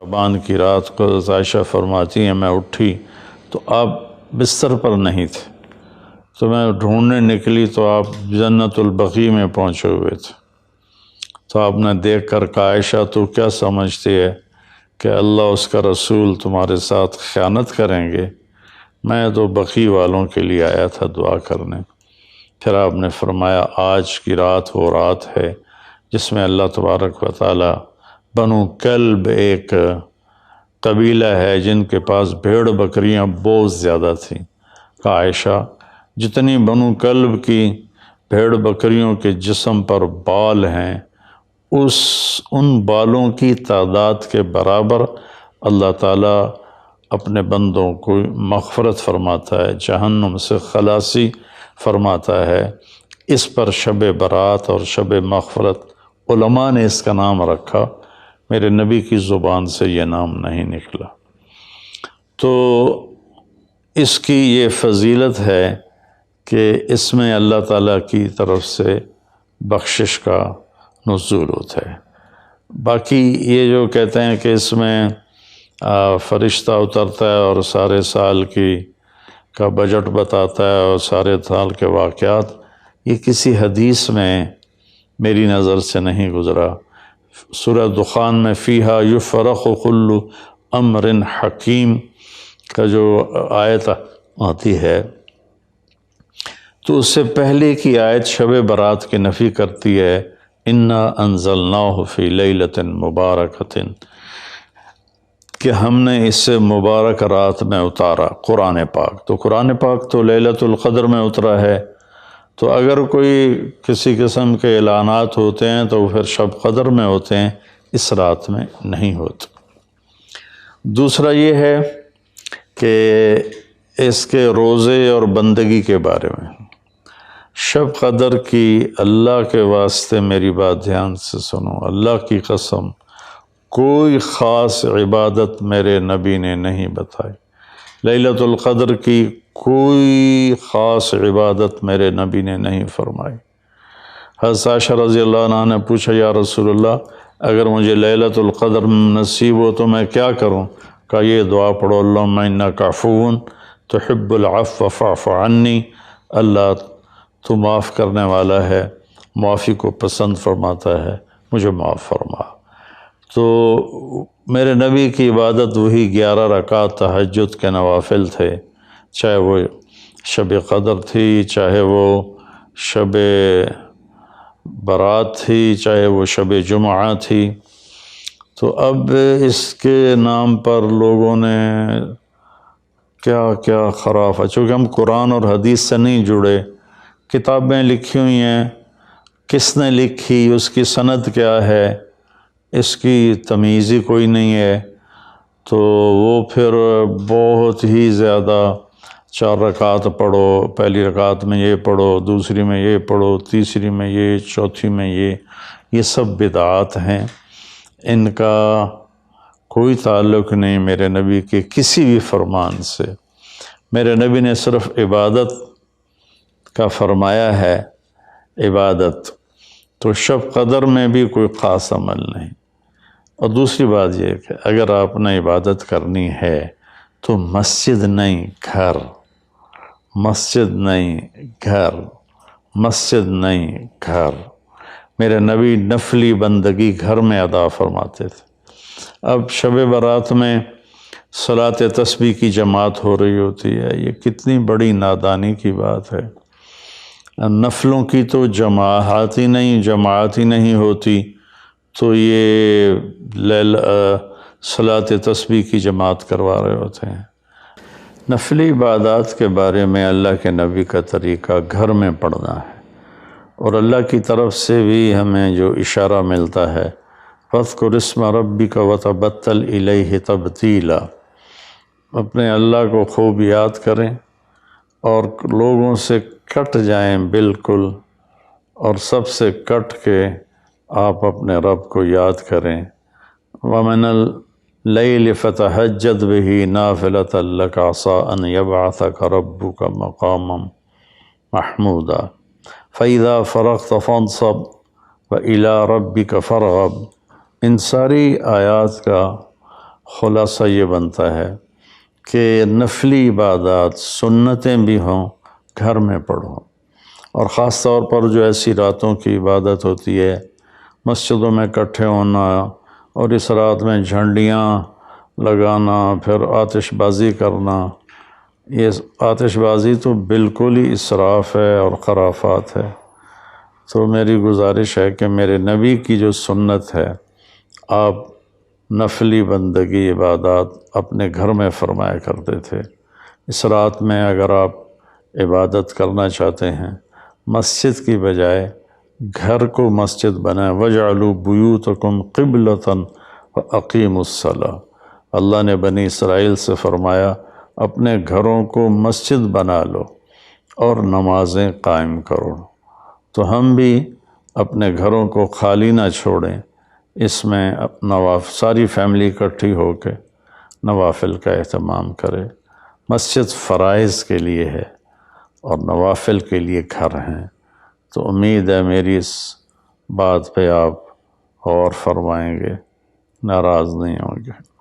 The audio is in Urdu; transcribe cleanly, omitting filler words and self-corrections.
شعبان کی رات کو عائشہ فرماتی ہیں میں اٹھی تو آپ بستر پر نہیں تھے، تو میں ڈھونڈنے نکلی تو آپ جنت البقیع میں پہنچے ہوئے تھے۔ تو آپ نے دیکھ کر کہا عائشہ تو کیا سمجھتی ہے کہ اللہ اس کا رسول تمہارے ساتھ خیانت کریں گے؟ میں تو بقیع والوں کے لیے آیا تھا دعا کرنے۔ پھر آپ نے فرمایا آج کی رات وہ رات ہے جس میں اللہ تبارک و تعالی بنو کلب ایک قبیلہ ہے جن کے پاس بھیڑ بکریاں بہت زیادہ تھیں، کہا عائشہ جتنی بنو کلب کی بھیڑ بکریوں کے جسم پر بال ہیں ان بالوں کی تعداد کے برابر اللہ تعالیٰ اپنے بندوں کو مغفرت فرماتا ہے، جہنم سے خلاصی فرماتا ہے۔ اس پر شب برات اور شب مغفرت علماء نے اس کا نام رکھا، میرے نبی کی زبان سے یہ نام نہیں نکلا۔ تو اس کی یہ فضیلت ہے کہ اس میں اللہ تعالیٰ کی طرف سے بخشش کا نزول ہوتا ہے۔ باقی یہ جو کہتے ہیں کہ اس میں فرشتہ اترتا ہے اور سارے سال کا بجٹ بتاتا ہے اور سارے سال کے واقعات، یہ کسی حدیث میں میری نظر سے نہیں گزرا۔ سورہ دخان میں فیہا یفرق کل امر حکیم کا جو آیت آتی ہے تو اس سے پہلے کی آیت شب برات کی نفی کرتی ہے، انا انزلناہ فی لیلۃ مبارکۃ، کہ ہم نے اس سے مبارک رات میں اتارا قرآن پاک۔ تو قرآن پاک تو لیلۃ القدر میں اترا ہے، تو اگر کوئی کسی قسم کے اعلانات ہوتے ہیں تو پھر شب قدر میں ہوتے ہیں، اس رات میں نہیں ہوتے۔ دوسرا یہ ہے کہ اس کے روزے اور بندگی کے بارے میں، شب قدر کی اللہ کے واسطے میری بات دھیان سے سنو، اللہ کی قسم کوئی خاص عبادت میرے نبی نے نہیں بتائی، لیلۃ القدر کی کوئی خاص عبادت میرے نبی نے نہیں فرمائی۔ حضرت عائشہ رضی اللہ عنہ نے پوچھا یا رسول اللہ اگر مجھے لیلۃ القدر نصیب ہو تو میں کیا کروں؟ کہا یہ دعا پڑھو، اللہم انک عفو تحب العفو فاعف عنی، اللہ تو معاف کرنے والا ہے، معافی کو پسند فرماتا ہے، مجھے معاف فرما۔ تو میرے نبی کی عبادت وہی 11 رکعت تہجد کے نوافل تھے، چاہے وہ شب قدر تھی، چاہے وہ شب برات تھی، چاہے وہ شب جمعہ تھی۔ تو اب اس کے نام پر لوگوں نے کیا کیا خرافہ، چونکہ ہم قرآن اور حدیث سے نہیں جڑے، کتابیں لکھی ہوئی ہیں، کس نے لکھی، اس کی سند کیا ہے، اس کی تمیز ہی کوئی نہیں ہے، تو وہ پھر بہت ہی زیادہ 4 رکعت پڑھو، پہلی رکعت میں یہ پڑھو، دوسری میں یہ پڑھو، تیسری میں یہ، چوتھی میں یہ سب بدعات ہیں، ان کا کوئی تعلق نہیں میرے نبی کے کسی بھی فرمان سے۔ میرے نبی نے صرف عبادت کا فرمایا ہے، عبادت تو شب قدر میں بھی کوئی خاص عمل نہیں۔ اور دوسری بات یہ کہ اگر آپ نے عبادت کرنی ہے تو مسجد نہیں گھر، مسجد نہیں گھر، مسجد نہیں گھر۔ میرے نبی نفلی بندگی گھر میں ادا فرماتے تھے۔ اب شب برات میں صلاۃ تسبیح کی جماعت ہو رہی ہوتی ہے، یہ کتنی بڑی نادانی کی بات ہے۔ نفلوں کی تو جماعت ہی نہیں ہوتی، تو یہ صلاۃ تسبیح کی جماعت کروا رہے ہوتے ہیں۔ نفلی عبادات کے بارے میں اللہ کے نبی کا طریقہ گھر میں پڑھنا ہے، اور اللہ کی طرف سے بھی ہمیں جو اشارہ ملتا ہے فَاذْكُرِ اسْمَ رَبِّكَ وَتَبَتَّلْ إِلَيْهِ تَبْتِيلًا، اپنے اللہ کو خوب یاد کریں اور لوگوں سے کٹ جائیں بالکل، اور سب سے کٹ کے آپ اپنے رب کو یاد کریں۔ وَمِنَ اللَّيْلِ فَتَهَجَّدْ بِهِ نَافِلَةً لَكَ عَسَىٰ أَن يَبْعَثَكَ رَبُّكَ مَقَامًا مَحْمُودًا فَإِذَا فَرَغْتَ فَانصَبْ وَإِلَىٰ رَبِّكَ فَارْغَب۔ ان ساری آیات کا خلاصہ یہ بنتا ہے کہ نفلی عبادات سنتیں بھی ہوں گھر میں پڑھو، اور خاص طور پر جو ایسی راتوں کی عبادت ہوتی ہے، مسجدوں میں اکٹھے ہونا اور اس رات میں جھنڈیاں لگانا، پھر آتش بازی کرنا، یہ آتش بازی تو بالکل ہی اسراف ہے اور خرافات ہے۔ تو میری گزارش ہے کہ میرے نبی کی جو سنت ہے، آپ نفلی بندگی عبادات اپنے گھر میں فرمایا کرتے تھے۔ اس رات میں اگر آپ عبادت کرنا چاہتے ہیں، مسجد کی بجائے گھر کو مسجد بنائیں۔ وَاجْعَلُوا بُيُوتَكُمْ قِبْلَةً وَأَقِيمُوا الصَّلَاةَ۔ اللہ نے بنی اسرائیل سے فرمایا اپنے گھروں کو مسجد بنا لو اور نمازیں قائم کرو۔ تو ہم بھی اپنے گھروں کو خالی نہ چھوڑیں، اس میں ساری فیملی اکٹھی ہو کے نوافل کا اہتمام کرے۔ مسجد فرائض کے لیے ہے اور نوافل کے لیے گھر ہیں۔ تو امید ہے میری اس بات پہ آپ غور فرمائیں گے، ناراض نہیں ہوں گے۔